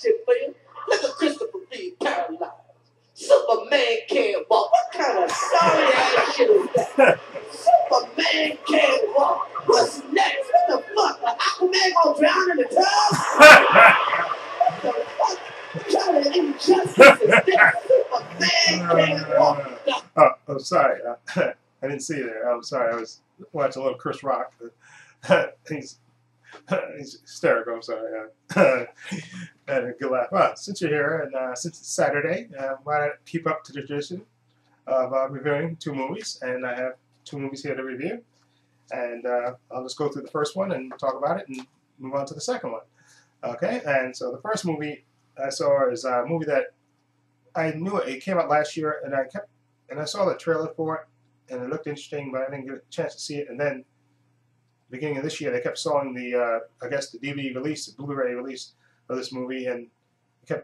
shit for you. Look at Christopher Reeve paralyzed. Superman can't walk. What kind of sorry ass shit is that? Superman can't walk. What's next? What the fuck? Aquaman gonna drown in the tub? What the fuck? What kind of injustice is that? Superman can't walk. I'm sorry. I didn't see it there. I'm sorry. I was watching a little Chris Rock. He's hysterical. I'm sorry. And a good laugh. Well, since you're here and since it's Saturday, why not keep up to the tradition of reviewing 2 movies? And I have 2 movies here to review. And I'll just go through the first one and talk about it and move on to the second one. Okay? And so the first movie I saw is a movie that I knew it came out last year, and I saw the trailer for it, and it looked interesting, but I didn't get a chance to see it. And then beginning of this year, they kept showing the, I guess, the DVD release, the Blu-ray release of this movie, and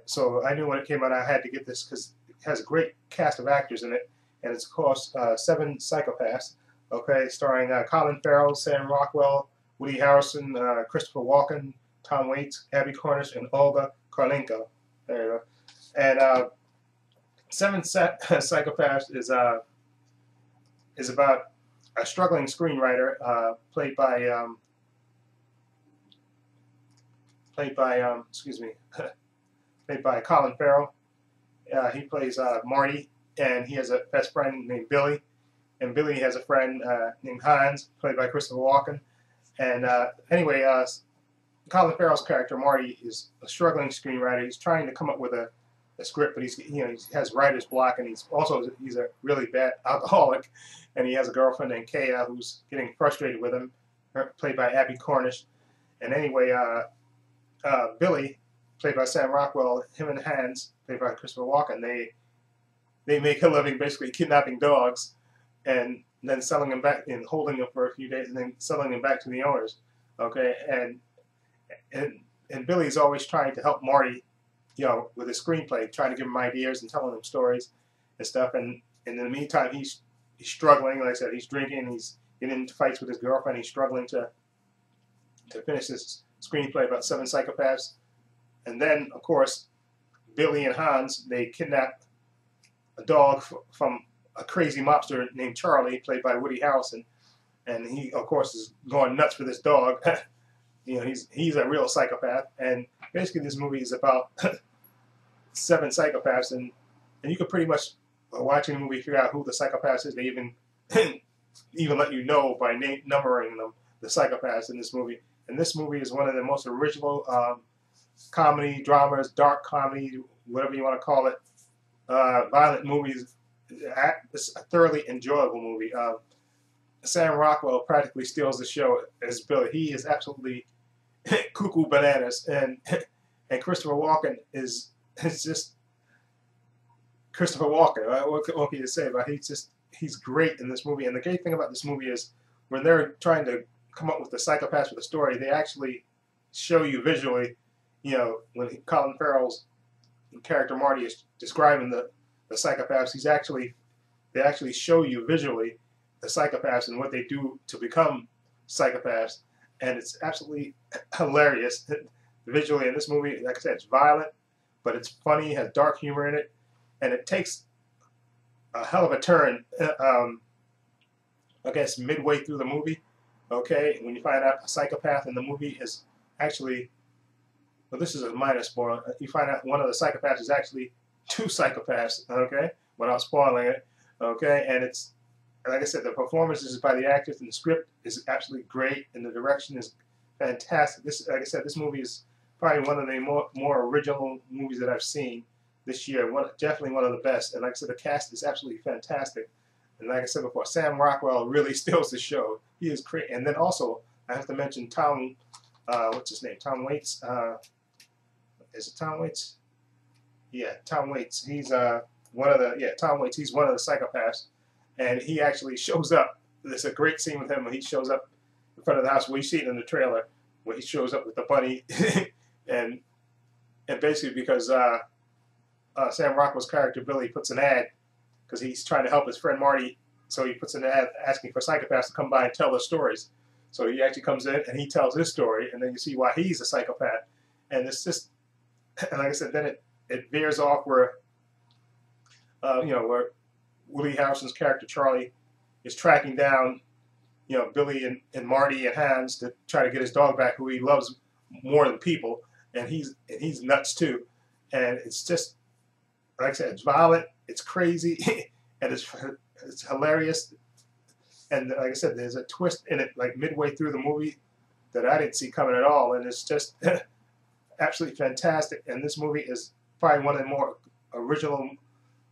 so I knew when it came out I had to get this because it has a great cast of actors in it, and it's, of course, 7 Psychopaths, okay, starring Colin Farrell, Sam Rockwell, Woody Harrelson, Christopher Walken, Tom Waits, Abby Cornish, and Olga Kurylenko. There you go. And 7 Psychopaths is about a struggling screenwriter played by Colin Farrell. He plays Marty, and he has a best friend named Billy, and Billy has a friend named Hans, played by Christopher Walken. And anyway, Colin Farrell's character Marty is a struggling screenwriter. He's trying to come up with a script, but he has writer's block, and he's a really bad alcoholic, and he has a girlfriend named Kaya who's getting frustrated with him, played by Abby Cornish. And anyway, Billy, played by Sam Rockwell, him and Hans, played by Christopher Walken, they make a living basically kidnapping dogs and then selling them back and holding them for a few days and then selling them back to the owners. Okay, and Billy's always trying to help Marty, with his screenplay, trying to give him ideas and telling him stories and stuff. And in the meantime, he's struggling. Like I said, he's drinking. He's getting into fights with his girlfriend. He's struggling to finish this screenplay about 7 Psychopaths. And then, of course, Billy and Hans, they kidnap a dog from a crazy mobster named Charlie, played by Woody Harrelson. And he, of course, is going nuts for this dog. He's a real psychopath. And basically, this movie is about 7 psychopaths, and you can pretty much, watching the movie, figure out who the psychopaths is. They even let you know by numbering them, the psychopaths in this movie. And this movie is one of the most original comedy, dramas, dark comedy, whatever you want to call it, violent movies. It's a thoroughly enjoyable movie. Sam Rockwell practically steals the show as Billy. He is absolutely cuckoo bananas, and Christopher Walken is just Christopher Walken. What can you say about it? He's great in this movie. And the great thing about this movie is when they're trying to come up with the psychopaths for the story, they actually show you visually. When Colin Farrell's character Marty is describing the psychopaths, they actually show you visually the psychopaths and what they do to become psychopaths, and it's absolutely hilarious visually in this movie. Like I said, it's violent, but it's funny, has dark humor in it, and it takes a hell of a turn, I guess, midway through the movie, okay, when you find out a psychopath in the movie is actually, well, this is a minor spoiler, you find out one of the psychopaths is actually 2 psychopaths, okay, without spoiling it, okay, and it's, like I said, the performances by the actors and the script is absolutely great, and the direction is fantastic. Like I said, this movie is probably one of the more original movies that I've seen this year. Definitely one of the best. And like I said, the cast is absolutely fantastic. And like I said before, Sam Rockwell really steals the show. He is great. And then also, I have to mention Tom, what's his name? Tom Waits. Is it Tom Waits? Yeah, Tom Waits. He's Tom Waits. He's one of the psychopaths. And he actually shows up. There's a great scene with him when he shows up in front of the house. Well, you see it in the trailer where he shows up with the bunny, and basically because Sam Rockwell's character Billy puts an ad because he's trying to help his friend Marty, so he puts an ad asking for psychopaths to come by and tell their stories. So he actually comes in and he tells his story, and then you see why he's a psychopath, and it's just And like I said, then it veers off where where Woody Harrelson's character Charlie is tracking down Billy and Marty and Hans to try to get his dog back, who he loves more than people, and he's nuts too. And it's just, like I said, it's violent, it's crazy, and it's hilarious. And like I said, there's a twist in it, like midway through the movie, that I didn't see coming at all, and it's just absolutely fantastic. And this movie is probably one of the more original,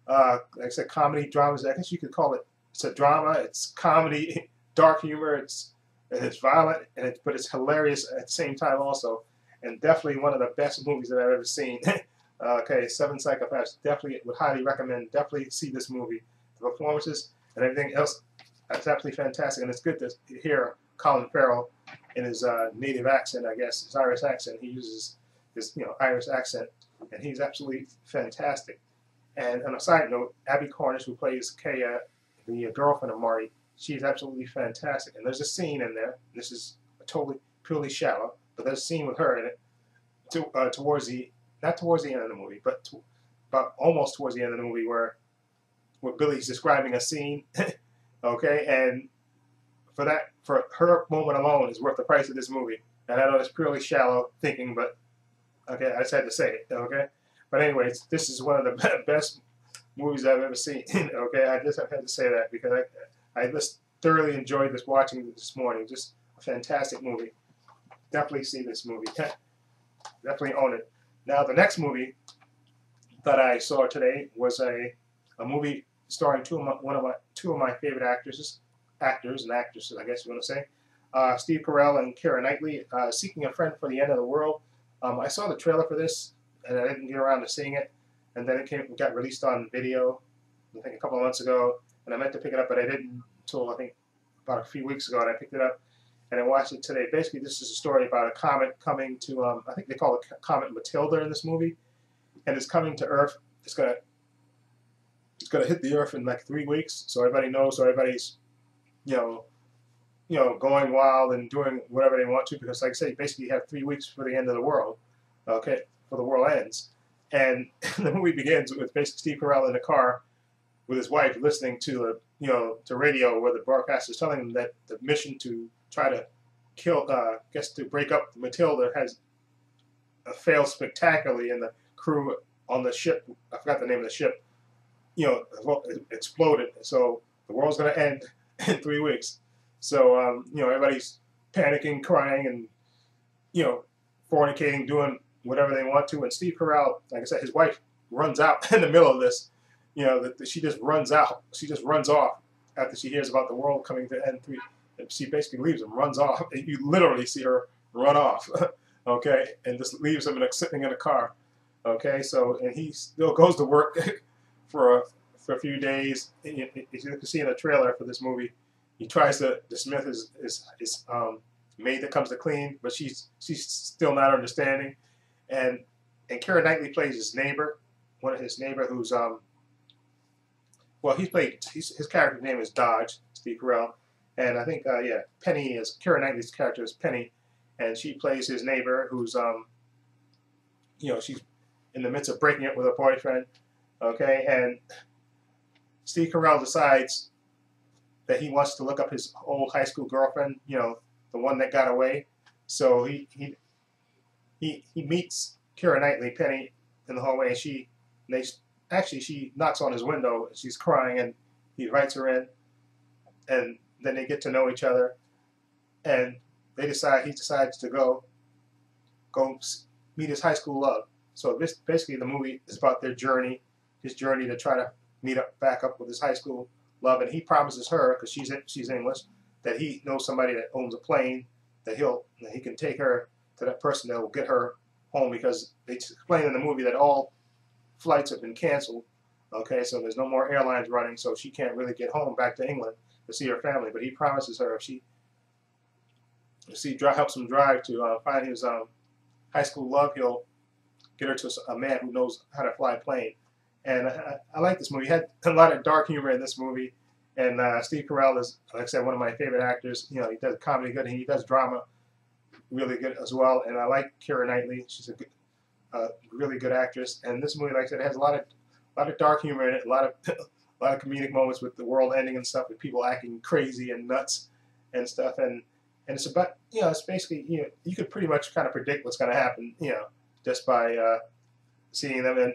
like I said, comedy dramas. I guess you could call it. It's a drama. It's comedy, dark humor. It's violent, but it's hilarious at the same time also. And definitely one of the best movies that I've ever seen. Okay, Seven Psychopaths. Definitely would highly recommend. Definitely see this movie. The performances and everything else, that's absolutely fantastic. And it's good to hear Colin Farrell in his native accent, I guess, his Irish accent. He uses his Irish accent, and he's absolutely fantastic. And on a side note, Abby Cornish, who plays Kaya, the girlfriend of Marty, she's absolutely fantastic. And there's a scene in there. This is totally purely shallow, but there's a scene with her in it towards the not towards the end of the movie, but almost towards the end of the movie where Billy's describing a scene. Okay, and for her moment alone is worth the price of this movie. And I know it's purely shallow thinking, but okay, I just had to say it. Okay, but anyways, this is one of the best movies I've ever seen. Okay, I just have had to say that because I just thoroughly enjoyed watching this morning. Just a fantastic movie. Definitely see this movie. Definitely own it. Now the next movie that I saw today was a movie starring two of my favorite actors and actresses, I guess you want to say, Steve Carell and Keira Knightley, Seeking a Friend for the End of the World. I saw the trailer for this, and I didn't get around to seeing it, and then it got released on video, I think a couple of months ago, and I meant to pick it up, but I didn't until I think about a few weeks ago, and I picked it up, and I watched it today. Basically, this is a story about a comet coming to, I think they call it Comet Matilda in this movie, and it's coming to Earth. It's gonna hit the Earth in like 3 weeks, so everybody knows, so everybody's going wild and doing whatever they want to, because like I say, basically you have 3 weeks for the end of the world, okay, for the world ends. And the movie begins with basically Steve Carell in the car with his wife listening to to radio where the broadcaster is telling them that the mission to try to kill, to break up Matilda has failed spectacularly, and the crew on the ship, I forgot the name of the ship, exploded. So the world's going to end in 3 weeks. So, everybody's panicking, crying, and, fornicating, doing whatever they want to. And Steve Carell, like I said, his wife runs out in the middle of this. She just runs out. She just runs off after she hears about the world coming to end. She basically leaves him, runs off. And you literally see her run off, okay, and just leaves him sitting in a car, okay. So, and he still goes to work for a few days. As you can see in the trailer for this movie, he tries to dismiss his maid that comes to clean, but she's still not understanding. And Keira Knightley plays his neighbor, one of his neighbor who's his character's name is Dodge, Steve Carell, and I think Penny is Keira Knightley's character is Penny, and she plays his neighbor who's she's in the midst of breaking up with her boyfriend, okay, and Steve Carell decides that he wants to look up his old high school girlfriend, the one that got away. So he meets Keira Knightley, Penny, in the hallway, and she knocks on his window. She's crying, and he invites her in, and then they get to know each other, and he decides to go meet his high school love. So basically the movie is about their journey, his journey to try to back up with his high school love, and he promises her, because she's English, that he knows somebody that owns a plane, that he can take her to that person that will get her home, because they explain in the movie that all flights have been canceled, okay, so there's no more airlines running, so she can't really get home back to England to see her family. But he promises her if she helps him drive to find his high school love, he'll get her to a man who knows how to fly a plane. And I like this movie. It had a lot of dark humor in this movie. And Steve Carell is, like I said, one of my favorite actors. He does comedy good, and he does drama really good as well. And I like Keira Knightley. She's really good actress. And this movie, like I said, has a lot of dark humor in it, a lot of comedic moments with the world ending and stuff, with people acting crazy and nuts and stuff. And it's about, it's basically, you could pretty much kind of predict what's going to happen, just by seeing them. And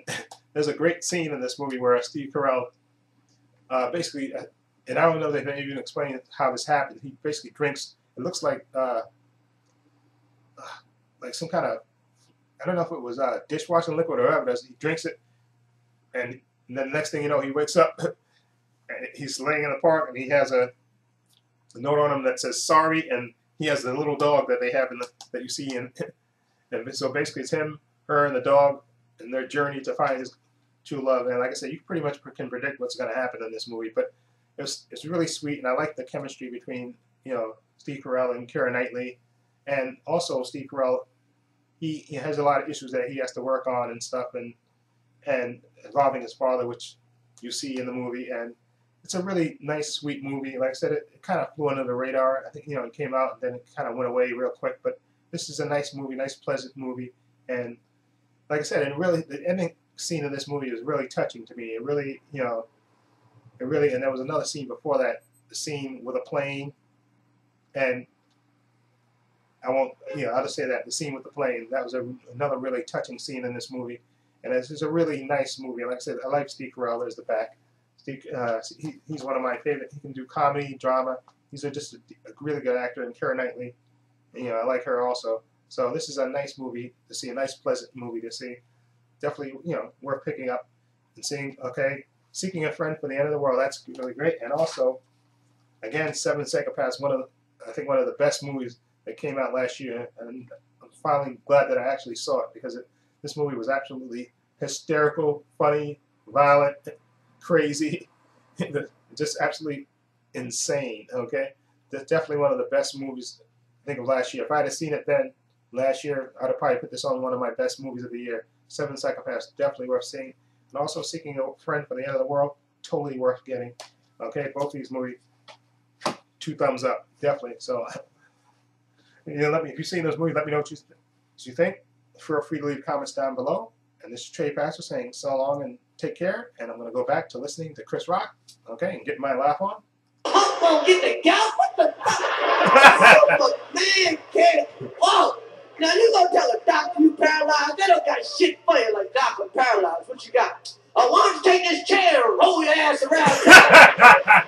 there's a great scene in this movie where Steve Carell basically, and I don't know if they even explain how this happened. He basically drinks. It looks like some kind of, I don't know if it was dishwashing liquid or whatever. He drinks it, and then the next thing you know, he wakes up and he's laying in the park, and he has a note on him that says sorry, and he has the little dog that they have that you see in. And so basically, it's him, her, and the dog, and their journey to find his true love. And like I said, you pretty much can predict what's going to happen in this movie, but it's really sweet, and I like the chemistry between Steve Carell and Keira Knightley, and also Steve Carell. He has a lot of issues that he has to work on and stuff, and involving his father, which you see in the movie. And it's a really nice, sweet movie. Like I said, it kind of flew under the radar. I think it came out and then it kind of went away real quick. But this is a nice movie, nice, pleasant movie. And like I said, the ending scene of this movie is really touching to me. It really, and there was another scene before that, the scene with a plane, and I'll just say that, the scene with the plane, that was another really touching scene in this movie. And it's a really nice movie. Like I said, I like Steve Carell. There's the back. Steve, he's one of my favorite. He can do comedy, drama. He's just a really good actor. And Keira Knightley, I like her also. So this is a nice movie to see, a nice, pleasant movie to see. Definitely, worth picking up and seeing. Okay, Seeking a Friend for the End of the World. That's really great. And also, again, Seven Psychopaths. I think one of the best movies that came out last year, and I'm finally glad that I actually saw it, because this movie was absolutely hysterical, funny, violent, crazy, just absolutely insane. Okay, that's definitely one of the best movies I think of last year. If I had seen it then last year, I'd have probably put this on one of my best movies of the year. Seven Psychopaths, definitely worth seeing. And also Seeking a Friend for the End of the World, totally worth getting. Okay, both of these movies, 2 thumbs up, definitely. So, if you've seen those movies, let me know what you think. Feel free to leave comments down below. And this is Trepacer saying so long and take care. And I'm going to go back to listening to Chris Rock, okay, and getting my laugh on. I'm gonna get the gout. What the Superman can't walk. Now you gonna tell a doctor you paralyzed? They don't got shit for you like doctor paralyzed. What you got? Why don't you take this chair and roll your ass around?